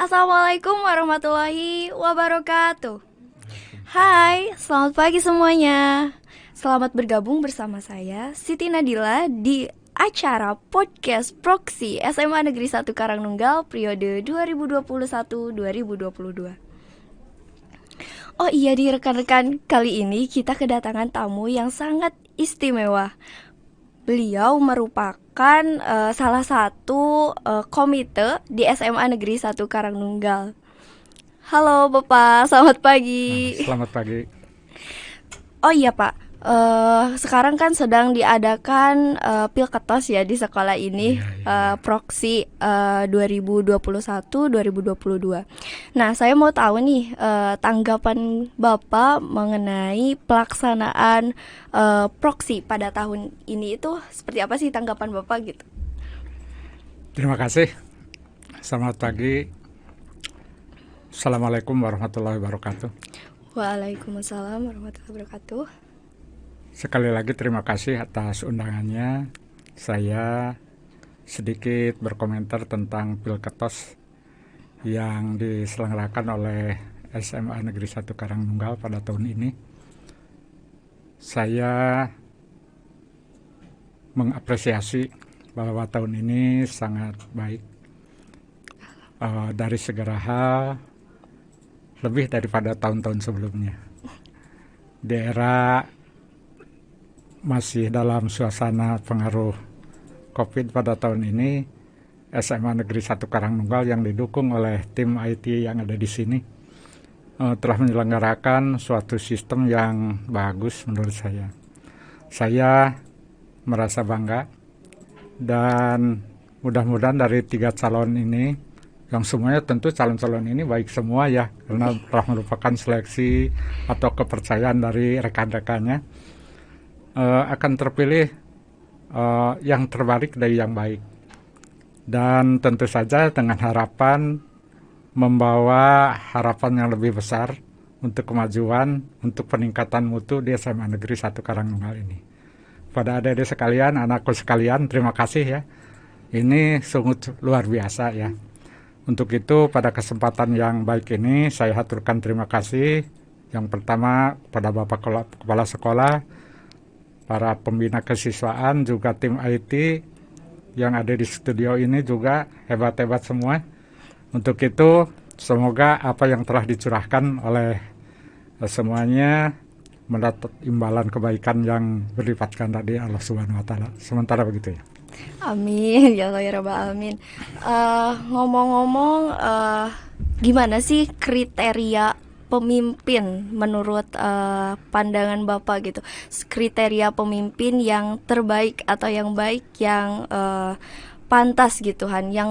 Assalamualaikum warahmatullahi wabarakatuh. Hai, selamat pagi semuanya. Selamat bergabung bersama saya Siti Nadila di acara podcast Proxy SMA Negeri 1 Karangnunggal periode 2021-2022. Oh iya, di rekan-rekan, kali ini kita kedatangan tamu yang sangat istimewa. Beliau merupakan salah satu komite di SMA Negeri 1 Karangnunggal. Halo Bapak, selamat pagi. Selamat pagi. Oh iya Pak, sekarang kan sedang diadakan Pilketos ya di sekolah ini, Proxy 2021-2022. Nah, saya mau tahu nih tanggapan Bapak mengenai pelaksanaan Proxy pada tahun ini itu seperti apa sih tanggapan Bapak gitu? Terima kasih. Selamat pagi. Assalamualaikum warahmatullahi wabarakatuh. Waalaikumsalam warahmatullahi wabarakatuh. Sekali lagi terima kasih atas undangannya. Saya sedikit berkomentar tentang Pilketos yang diselenggarakan oleh SMA Negeri 1 Karangnunggal pada tahun ini. Saya mengapresiasi bahwa tahun ini sangat baik dari segala hal, lebih daripada tahun-tahun sebelumnya. Daerah masih dalam suasana pengaruh COVID pada tahun ini. SMA Negeri 1 Karangnunggal yang didukung oleh tim IT yang ada di sini telah menyelenggarakan suatu sistem yang bagus menurut saya. Saya merasa bangga dan mudah-mudahan dari 3 calon ini, yang semuanya tentu calon-calon ini baik semua ya, karena telah merupakan seleksi atau kepercayaan dari rekan-rekannya, akan terpilih yang terbaik dari yang baik. Dan tentu saja dengan harapan membawa harapan yang lebih besar untuk kemajuan, untuk peningkatan mutu di SMA Negeri 1 Karangnunggal ini. Pada adik-adik sekalian, anakku sekalian, terima kasih ya. Ini sungguh luar biasa ya. Untuk itu pada kesempatan yang baik ini saya haturkan terima kasih yang pertama pada Bapak Kepala Sekolah, para pembina kesiswaan, juga tim IT yang ada di studio ini juga hebat-hebat semua. Untuk itu semoga apa yang telah dicurahkan oleh semuanya mendapat imbalan kebaikan yang berlipat ganda dari Allah Subhanahu wa taala. Sementara begitu ya. Amin, ya Allah ya Rabbal Alamin. Ngomong-ngomong, gimana sih kriteria pemimpin menurut pandangan Bapak gitu? Kriteria pemimpin yang terbaik atau yang baik, yang pantas gitu Han, yang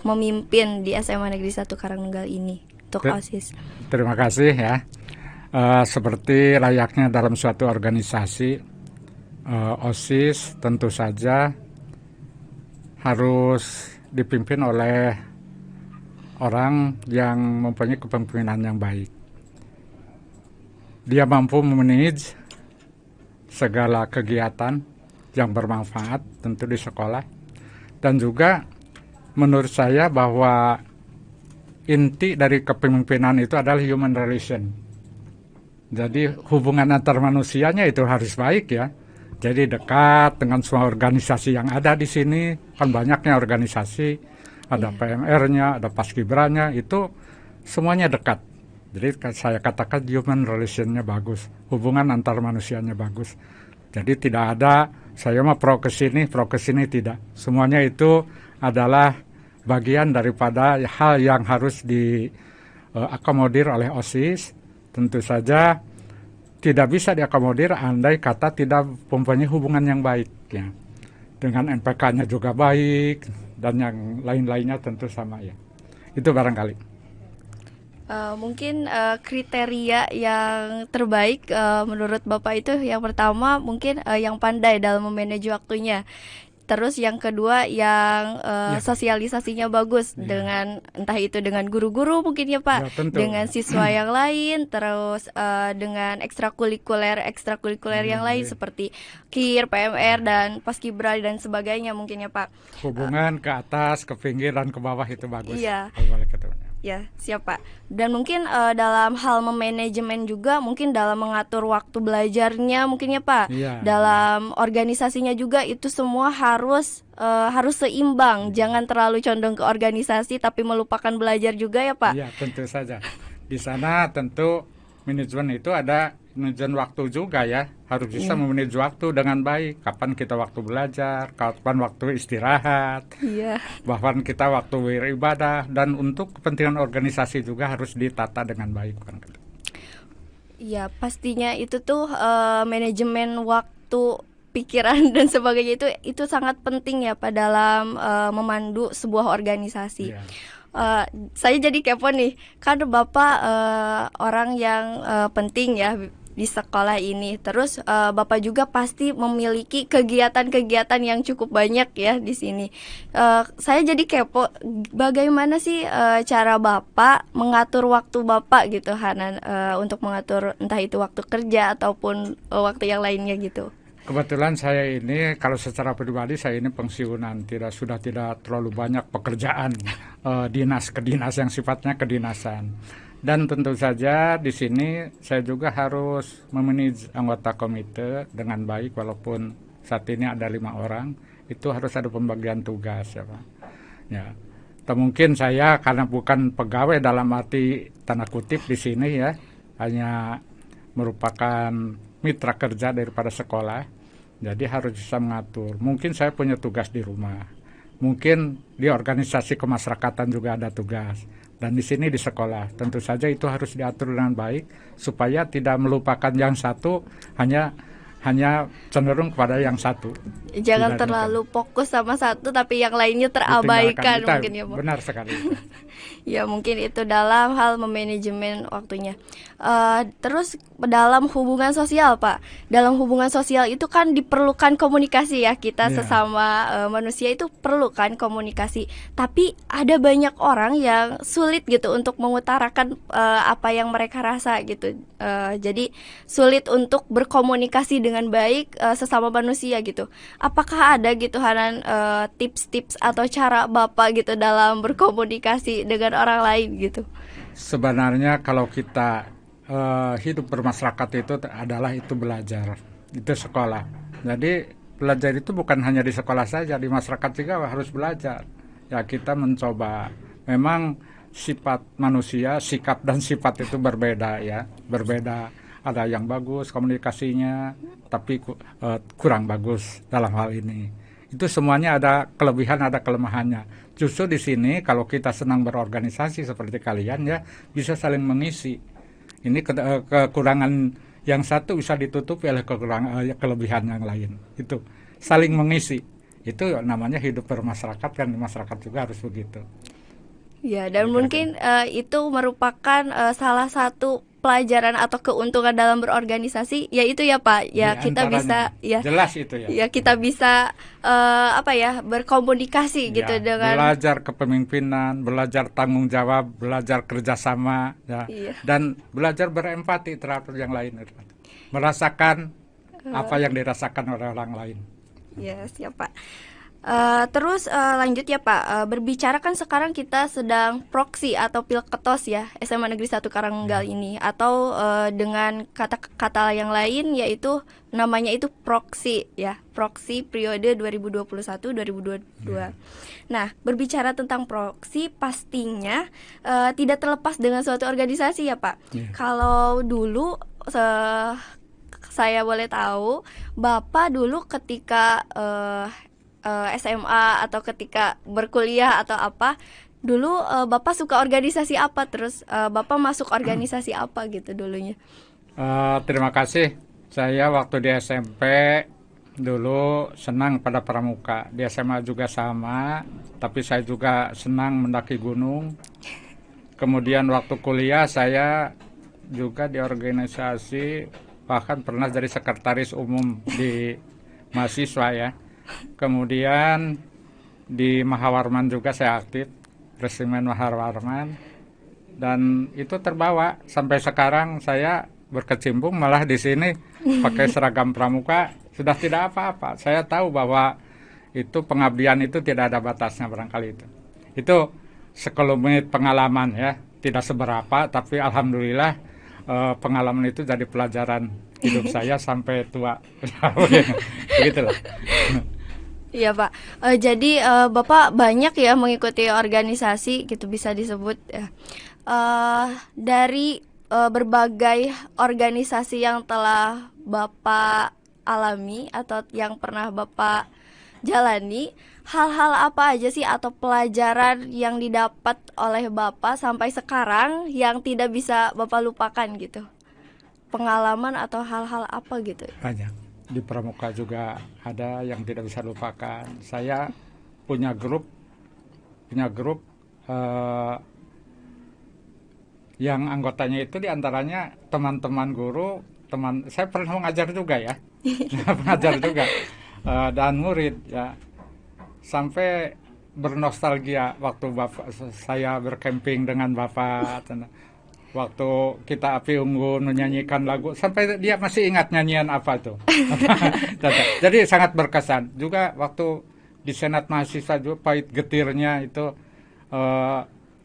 memimpin di SMA Negeri 1 Karangnunggal ini untuk OSIS. Terima kasih ya. Seperti layaknya dalam suatu organisasi, OSIS tentu saja harus dipimpin oleh orang yang mempunyai kepemimpinan yang baik. Dia mampu memanage segala kegiatan yang bermanfaat tentu di sekolah. Dan juga menurut saya bahwa inti dari kepemimpinan itu adalah human relation. Jadi hubungan antar manusianya itu harus baik ya. Jadi dekat dengan semua organisasi yang ada di sini, kan banyaknya organisasi, ada PMR-nya, ada Paskibranya, itu semuanya dekat. Jadi saya katakan human relation-nya bagus, hubungan antar manusianya bagus. Jadi tidak ada saya mah pro ke sini tidak. Semuanya itu adalah bagian daripada hal yang harus diakomodir oleh OSIS. Tentu saja tidak bisa diakomodir andai kata tidak mempunyai hubungan yang baik ya. Dengan MPK-nya juga baik dan yang lain-lainnya tentu sama ya. Itu barangkali. Mungkin kriteria yang terbaik menurut Bapak itu yang pertama mungkin yang pandai dalam memanage waktunya. Terus yang kedua yang Ya, sosialisasinya bagus ya, dengan entah itu dengan guru-guru mungkin ya ya Pak, tentu. dengan siswa yang lain, terus dengan ekstrakurikuler Ya, yang lain ya. seperti KIR, PMR dan Paskibra dan sebagainya mungkin ya Pak. Hubungan ke atas, ke pinggir, dan ke bawah itu bagus. Iya. Kalau boleh ketemu. Ya, siap Pak. Dan mungkin dalam hal memanajemen juga, mungkin dalam mengatur waktu belajarnya, mungkin ya Pak. Iya, Dalam organisasinya juga itu semua harus seimbang. Jangan terlalu condong ke organisasi, tapi melupakan belajar juga ya Pak. iya tentu saja. Di sana tentu manajemen itu ada manajemen waktu juga ya. Harus bisa memanage waktu dengan baik. Kapan kita waktu belajar, kapan waktu istirahat, Iya. bahkan kita waktu beribadah, dan untuk kepentingan organisasi juga harus ditata dengan baik. Kan? Iya, pastinya itu tuh manajemen waktu, pikiran dan sebagainya itu sangat penting ya Pak dalam memandu sebuah organisasi. Iya. Saya jadi kepo nih, kan Bapak orang yang penting ya di sekolah ini. Terus Bapak juga pasti memiliki kegiatan-kegiatan yang cukup banyak ya di sini. Saya jadi kepo, bagaimana sih cara Bapak mengatur waktu Bapak gitu, Hanan, untuk mengatur entah itu waktu kerja ataupun waktu yang lainnya gitu. Kebetulan saya ini, kalau secara pribadi saya ini pensiunan, sudah tidak terlalu banyak pekerjaan dinas ke dinas yang sifatnya kedinasan. Dan tentu saja di sini saya juga harus memanage anggota komite dengan baik, walaupun saat ini ada 5 orang, itu harus ada pembagian tugas ya Pak. Ya. Atau mungkin saya karena bukan pegawai dalam arti tanda kutip di sini ya, hanya merupakan mitra kerja daripada sekolah, jadi harus bisa mengatur. Mungkin saya punya tugas di rumah, mungkin di organisasi kemasyarakatan juga ada tugas, dan di sini di sekolah. Tentu saja itu harus diatur dengan baik supaya tidak melupakan yang satu, hanya cenderung kepada yang satu. Jangan Tidak terlalu fokus sama satu tapi yang lainnya ditinggalkan. terabaikan Itu mungkin ya Pak. benar sekali. Ya mungkin itu dalam hal memanajemen waktunya. Terus dalam hubungan sosial Pak, dalam hubungan sosial itu kan diperlukan komunikasi ya, kita Iya. sesama manusia itu perlu kan komunikasi. Tapi ada banyak orang yang sulit gitu untuk mengutarakan apa yang mereka rasa gitu. Jadi sulit untuk berkomunikasi dengan baik sesama manusia gitu. Apakah ada gitu Hanan tips-tips atau cara Bapak gitu dalam berkomunikasi dengan orang lain gitu? Sebenarnya kalau kita hidup bermasyarakat itu belajar, itu sekolah. Jadi belajar itu bukan hanya di sekolah saja, di masyarakat juga harus belajar. Ya kita mencoba. Memang sifat manusia, sikap dan sifat itu berbeda ya, berbeda. Ada yang bagus komunikasinya, tapi kurang bagus dalam hal ini. Itu semuanya ada kelebihan, ada kelemahannya. Justru di sini kalau kita senang berorganisasi seperti kalian ya, bisa saling mengisi. Ini kekurangan yang satu bisa ditutupi oleh kelebihan yang lain. Itu saling mengisi. Itu namanya hidup bermasyarakat, kan di masyarakat juga harus begitu. Ya, dan mungkin itu merupakan salah satu pelajaran atau keuntungan dalam berorganisasi, yaitu ya Pak, ya Di kita bisa antaranya. ya Jelas itu ya. ya kita bisa berkomunikasi gitu Ya, dengan belajar kepemimpinan, belajar tanggung jawab, belajar kerjasama, ya, Iya. dan belajar berempati terhadap yang lain, merasakan apa yang dirasakan oleh orang lain. Ya, siap Pak. Terus lanjut ya Pak, berbicara kan sekarang kita sedang proksi atau pilketos ya SMA Negeri 1 Karanggal ini, atau dengan kata-kata yang lain yaitu namanya itu proksi ya, proksi periode 2021-2022. Nah, berbicara tentang proksi pastinya tidak terlepas dengan suatu organisasi ya Pak. Kalau dulu saya boleh tahu, Bapak dulu ketika SMA atau ketika berkuliah atau apa, dulu Bapak suka organisasi apa, terus Bapak masuk organisasi apa gitu dulunya? Terima kasih. Saya waktu di SMP dulu senang pada pramuka. Di SMA juga sama, tapi saya juga senang mendaki gunung. Kemudian waktu kuliah saya juga di organisasi, bahkan pernah jadi sekretaris umum di mahasiswa ya. Kemudian di Mahawarman juga saya aktif, Resimen Mahawarman, dan itu terbawa sampai sekarang saya berkecimpung malah di sini pakai seragam pramuka sudah tidak apa-apa. Saya tahu bahwa itu pengabdian itu tidak ada batasnya barangkali itu. Itu sekelumit pengalaman ya, tidak seberapa tapi alhamdulillah pengalaman itu jadi pelajaran hidup saya sampai tua. Begitulah. Iya Pak. Jadi Bapak banyak ya mengikuti organisasi gitu bisa disebut ya. Dari berbagai organisasi yang telah Bapak alami atau yang pernah Bapak jalani, hal-hal apa aja sih atau pelajaran yang didapat oleh Bapak sampai sekarang yang tidak bisa Bapak lupakan gitu? Pengalaman atau hal-hal apa gitu? Banyak. Di Pramuka juga ada yang tidak bisa lupakan. Saya punya grup eh, yang anggotanya itu diantaranya teman-teman guru, teman saya pernah mengajar juga ya, mengajar juga dan murid ya, sampai bernostalgia waktu bapak saya berkemping dengan bapak, waktu kita api unggun menyanyikan lagu, sampai dia masih ingat nyanyian apa tuh. Jadi sangat berkesan juga waktu di Senat Mahasiswa juga, pahit getirnya itu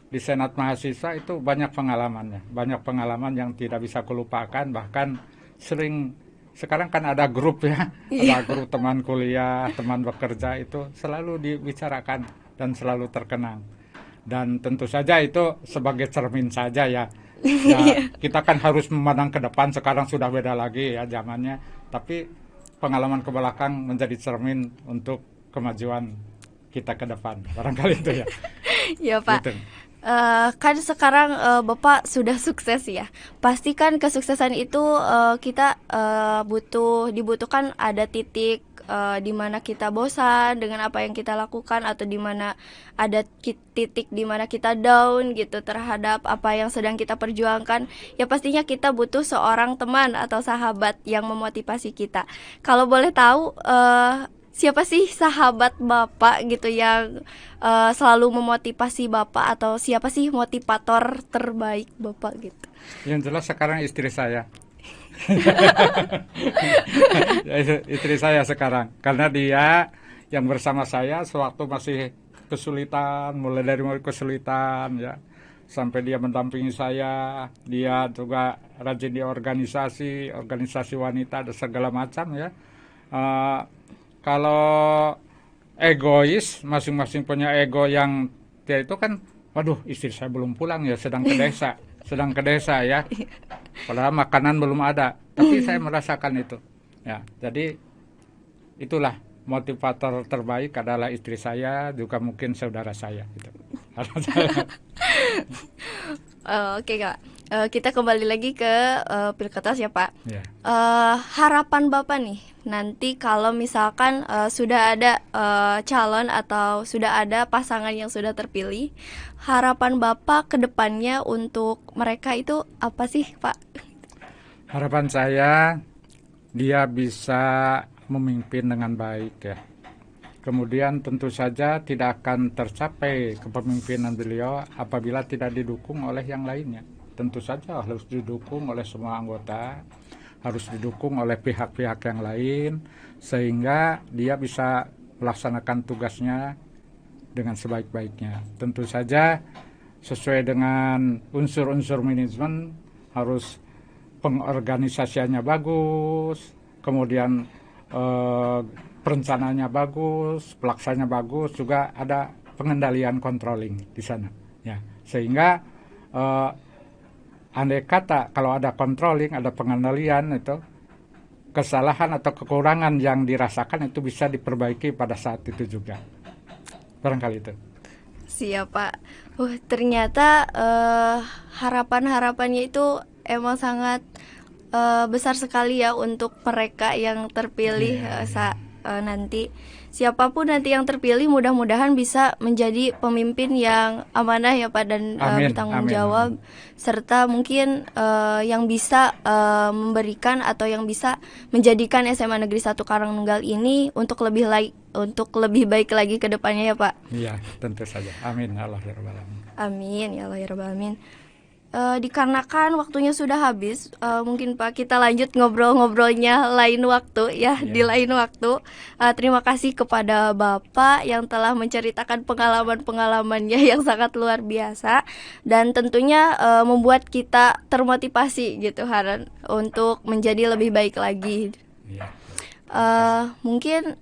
di Senat Mahasiswa itu banyak pengalaman yang tidak bisa kulupakan. Bahkan sering sekarang kan ada grup ya, ada grup teman kuliah, teman bekerja, itu selalu dibicarakan dan selalu terkenang. Dan tentu saja itu sebagai cermin saja ya. Ya, kita kan harus memandang ke depan, sekarang sudah beda lagi ya zamannya, tapi pengalaman ke belakang menjadi cermin untuk kemajuan kita ke depan, barangkali itu ya. Ya Pak. Gitu. Kan sekarang Bapak sudah sukses ya. Pasti kan kesuksesan itu kita dibutuhkan ada titik di mana kita bosan dengan apa yang kita lakukan, atau di mana ada titik di mana kita down gitu terhadap apa yang sedang kita perjuangkan. Ya pastinya kita butuh seorang teman atau sahabat yang memotivasi kita. Kalau boleh tahu siapa sih sahabat Bapak gitu yang selalu memotivasi Bapak, atau siapa sih motivator terbaik Bapak gitu? Yang jelas sekarang istri saya. Istri saya sekarang, karena dia yang bersama saya sewaktu masih kesulitan, mulai kesulitan ya, sampai dia mendampingi saya. Dia juga rajin di organisasi wanita dan segala macam ya. Kalau egois, masing-masing punya ego yang dia itu kan, waduh istri saya belum pulang ya, sedang ke desa ya, padahal makanan belum ada, tapi saya merasakan itu ya. Jadi itulah motivator terbaik adalah istri saya, juga mungkin saudara saya gitu. Oke Kak, kita kembali lagi ke Pilketas ya Pak. Ya. Harapan Bapak nih nanti kalau misalkan sudah ada calon atau sudah ada pasangan yang sudah terpilih, harapan Bapak ke depannya untuk mereka itu apa sih Pak? Harapan saya dia bisa memimpin dengan baik ya. Kemudian tentu saja tidak akan tercapai kepemimpinan beliau apabila tidak didukung oleh yang lainnya. Tentu saja harus didukung oleh semua anggota, harus didukung oleh pihak-pihak yang lain, sehingga dia bisa melaksanakan tugasnya dengan sebaik-baiknya. Tentu saja sesuai dengan unsur-unsur manajemen, harus pengorganisasiannya bagus, kemudian perencanaannya bagus, pelaksananya bagus, juga ada pengendalian controlling di sana ya, sehingga andai kata kalau ada controlling, ada pengendalian, itu kesalahan atau kekurangan yang dirasakan itu bisa diperbaiki pada saat itu juga, barangkali itu. Siap Pak. Ternyata harapan-harapannya itu emang sangat besar sekali ya untuk mereka yang terpilih nanti. siapapun nanti yang terpilih mudah-mudahan bisa menjadi pemimpin yang amanah ya Pak, dan Amin, bertanggung amin, jawab, serta mungkin yang bisa memberikan atau yang bisa menjadikan SMA Negeri 1 Karangnunggal ini untuk lebih baik lagi ke depannya ya Pak. Iya, tentu saja. Amin ya Allah ya Rabbal Alamin. Amin ya Allah ya Rabbal Alamin. Dikarenakan waktunya sudah habis, mungkin Pak kita lanjut ngobrol-ngobrolnya lain waktu ya, Iya. di lain waktu. Terima kasih kepada Bapak yang telah menceritakan pengalaman-pengalamannya yang sangat luar biasa, dan tentunya membuat kita termotivasi gitu Haran untuk menjadi lebih baik lagi. Iya. Mungkin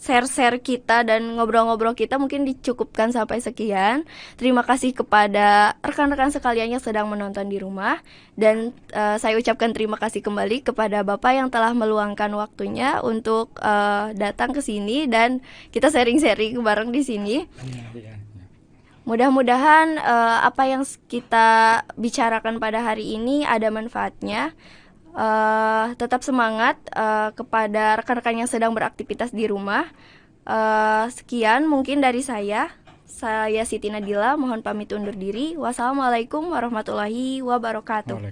share-share kita dan ngobrol-ngobrol kita mungkin dicukupkan sampai sekian. Terima kasih kepada rekan-rekan sekalian yang sedang menonton di rumah, dan saya ucapkan terima kasih kembali kepada Bapak yang telah meluangkan waktunya untuk datang ke sini dan kita sharing-sharing bareng di sini. Iya, iya. Mudah-mudahan apa yang kita bicarakan pada hari ini ada manfaatnya. Tetap semangat kepada rekan-rekan yang sedang beraktivitas di rumah. Sekian mungkin dari saya. Saya Siti Nadila, mohon pamit undur diri. Wassalamualaikum warahmatullahi wabarakatuh.